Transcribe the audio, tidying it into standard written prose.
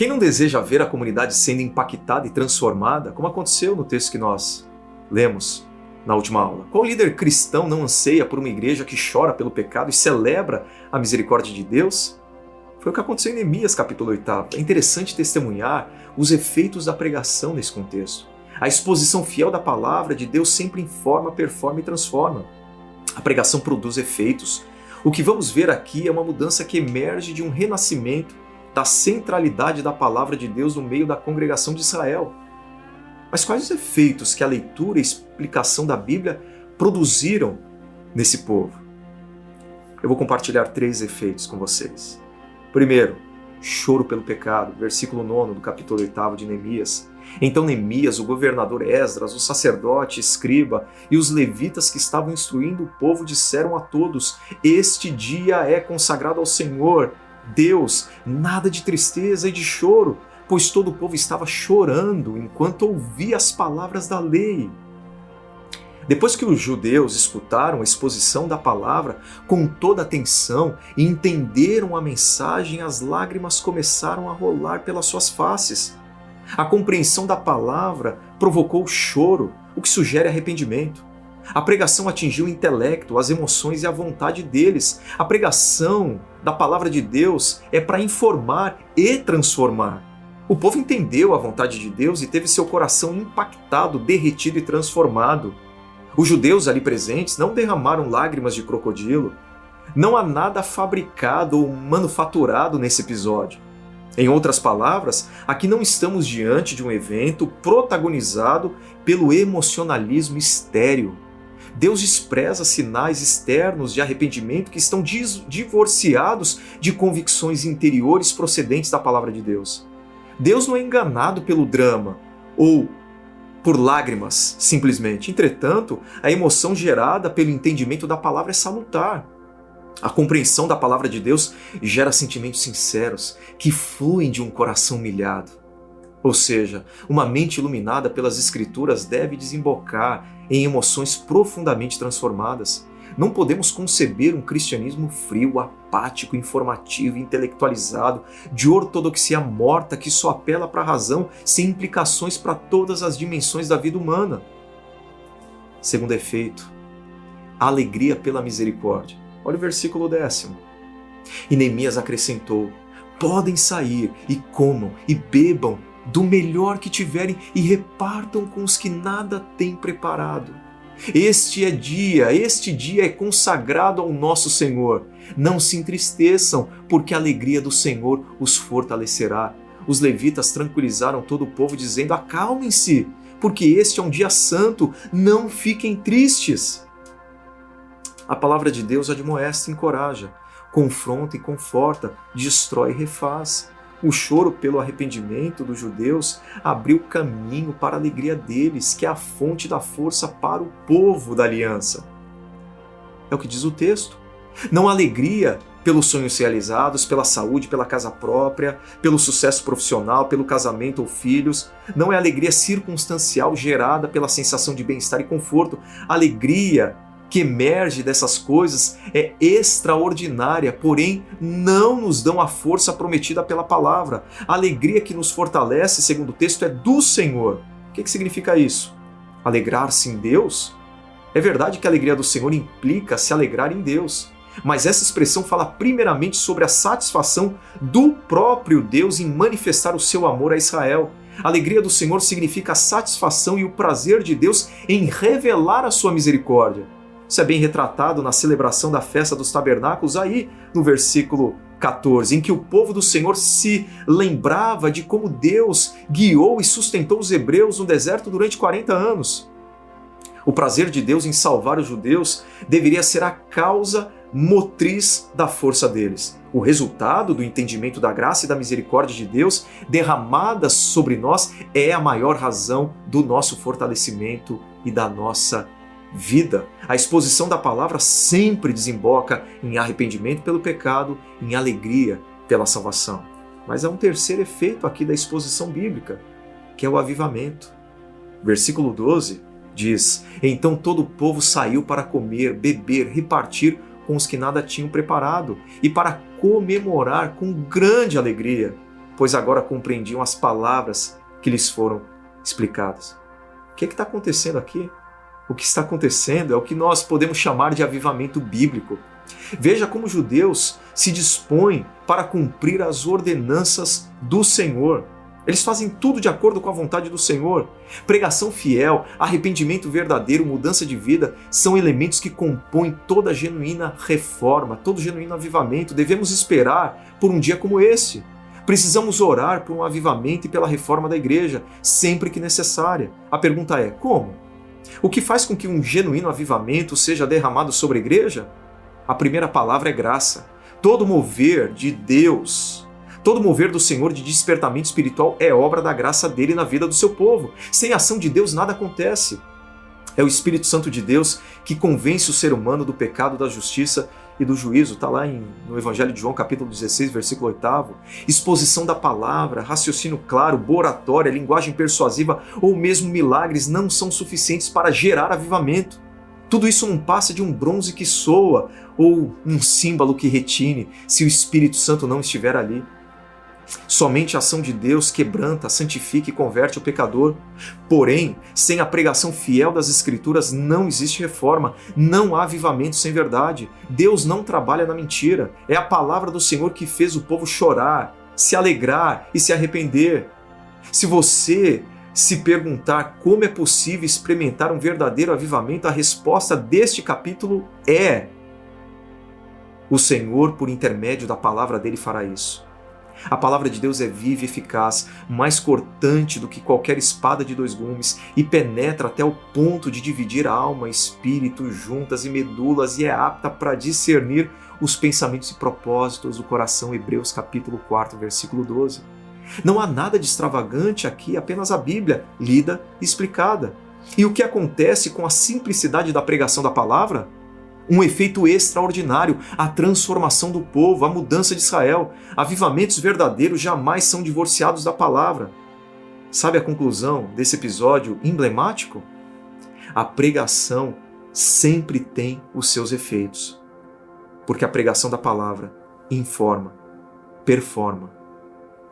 Quem não deseja ver a comunidade sendo impactada e transformada, como aconteceu no texto que nós lemos na última aula? Qual líder cristão não anseia por uma igreja que chora pelo pecado e celebra a misericórdia de Deus? Foi o que aconteceu em Neemias capítulo 8. É interessante testemunhar os efeitos da pregação nesse contexto. A exposição fiel da palavra de Deus sempre informa, performa e transforma. A pregação produz efeitos. O que vamos ver aqui é uma mudança que emerge de um renascimento da centralidade da palavra de Deus no meio da congregação de Israel. Mas quais os efeitos que a leitura e explicação da Bíblia produziram nesse povo? Eu vou compartilhar 3 efeitos com vocês. Primeiro, choro pelo pecado, versículo 9 do capítulo 8 de Neemias. Então Neemias, o governador Esdras, o sacerdote, escriba e os levitas que estavam instruindo o povo disseram a todos: este dia é consagrado ao Senhor, Deus, nada de tristeza e de choro, pois todo o povo estava chorando enquanto ouvia as palavras da lei. Depois que os judeus escutaram a exposição da palavra com toda atenção e entenderam a mensagem, as lágrimas começaram a rolar pelas suas faces. A compreensão da palavra provocou choro, o que sugere arrependimento. A pregação atingiu o intelecto, as emoções e a vontade deles. A pregação da palavra de Deus é para informar e transformar. O povo entendeu a vontade de Deus e teve seu coração impactado, derretido e transformado. Os judeus ali presentes não derramaram lágrimas de crocodilo. Não há nada fabricado ou manufaturado nesse episódio. Em outras palavras, aqui não estamos diante de um evento protagonizado pelo emocionalismo estéril. Deus despreza sinais externos de arrependimento que estão divorciados de convicções interiores procedentes da palavra de Deus. Deus não é enganado pelo drama ou por lágrimas, simplesmente. Entretanto, a emoção gerada pelo entendimento da palavra é salutar. A compreensão da palavra de Deus gera sentimentos sinceros que fluem de um coração humilhado. Ou seja, uma mente iluminada pelas Escrituras deve desembocar em emoções profundamente transformadas. Não podemos conceber um cristianismo frio, apático, informativo, intelectualizado, de ortodoxia morta que só apela para a razão, sem implicações para todas as dimensões da vida humana. Segundo efeito, a alegria pela misericórdia. Olha o versículo 10. E Neemias acrescentou: podem sair e comam e bebam do melhor que tiverem e repartam com os que nada têm preparado. Este dia é consagrado ao nosso Senhor. Não se entristeçam, porque a alegria do Senhor os fortalecerá. Os levitas tranquilizaram todo o povo, dizendo: acalmem-se, porque este é um dia santo, não fiquem tristes. A palavra de Deus admoesta e encoraja, confronta e conforta, destrói e refaz. O choro pelo arrependimento dos judeus abriu caminho para a alegria deles, que é a fonte da força para o povo da aliança. É o que diz o texto. Não há alegria pelos sonhos realizados, pela saúde, pela casa própria, pelo sucesso profissional, pelo casamento ou filhos. Não é alegria circunstancial gerada pela sensação de bem-estar e conforto. A alegria que emerge dessas coisas é extraordinária, porém não nos dão a força prometida pela palavra. A alegria que nos fortalece, segundo o texto, é do Senhor. O que significa isso? Alegrar-se em Deus? É verdade que a alegria do Senhor implica se alegrar em Deus, mas essa expressão fala primeiramente sobre a satisfação do próprio Deus em manifestar o seu amor a Israel. A alegria do Senhor significa a satisfação e o prazer de Deus em revelar a sua misericórdia. Isso é bem retratado na celebração da festa dos tabernáculos, aí no versículo 14, em que o povo do Senhor se lembrava de como Deus guiou e sustentou os hebreus no deserto durante 40 anos. O prazer de Deus em salvar os judeus deveria ser a causa motriz da força deles. O resultado do entendimento da graça e da misericórdia de Deus derramadas sobre nós é a maior razão do nosso fortalecimento e da nossa vida. A exposição da palavra sempre desemboca em arrependimento pelo pecado, em alegria pela salvação. Mas há um terceiro efeito aqui da exposição bíblica, que é o avivamento. Versículo 12 diz: então todo o povo saiu para comer, beber, repartir com os que nada tinham preparado e para comemorar com grande alegria. pois agora compreendiam as palavras que lhes foram explicadas. O que está acontecendo aqui? O que está acontecendo é o que nós podemos chamar de avivamento bíblico. Veja como os judeus se dispõem para cumprir as ordenanças do Senhor. Eles fazem tudo de acordo com a vontade do Senhor. Pregação fiel, arrependimento verdadeiro, mudança de vida são elementos que compõem toda genuína reforma, todo genuíno avivamento. Devemos esperar por um dia como esse. Precisamos orar por um avivamento e pela reforma da igreja, sempre que necessária. A pergunta é, como? O que faz com que um genuíno avivamento seja derramado sobre a igreja? A primeira palavra é graça. Todo mover de Deus, todo mover do Senhor de despertamento espiritual é obra da graça dele na vida do seu povo. Sem a ação de Deus nada acontece. É o Espírito Santo de Deus que convence o ser humano do pecado, da justiça e do juízo. Está lá no Evangelho de João, capítulo 16, versículo 8. Exposição da palavra, raciocínio claro, boa oratória, linguagem persuasiva ou mesmo milagres não são suficientes para gerar avivamento. Tudo isso não passa de um bronze que soa ou um símbolo que retine se o Espírito Santo não estiver ali. Somente a ação de Deus quebranta, santifica e converte o pecador. Porém, sem a pregação fiel das Escrituras não existe reforma, não há avivamento sem verdade. Deus não trabalha na mentira. É a palavra do Senhor que fez o povo chorar, se alegrar e se arrepender. Se você se perguntar como é possível experimentar um verdadeiro avivamento, a resposta deste capítulo é: o Senhor, por intermédio da palavra dele, fará isso. A palavra de Deus é viva e eficaz, mais cortante do que qualquer espada de 2 gumes e penetra até o ponto de dividir alma, espírito, juntas e medulas e é apta para discernir os pensamentos e propósitos do coração. Hebreus capítulo 4, versículo 12. Não há nada de extravagante aqui, apenas a Bíblia, lida e explicada. E o que acontece com a simplicidade da pregação da palavra? Um efeito extraordinário, a transformação do povo, a mudança de Israel. Avivamentos verdadeiros jamais são divorciados da palavra. Sabe a conclusão desse episódio emblemático? A pregação sempre tem os seus efeitos, porque a pregação da palavra informa, performa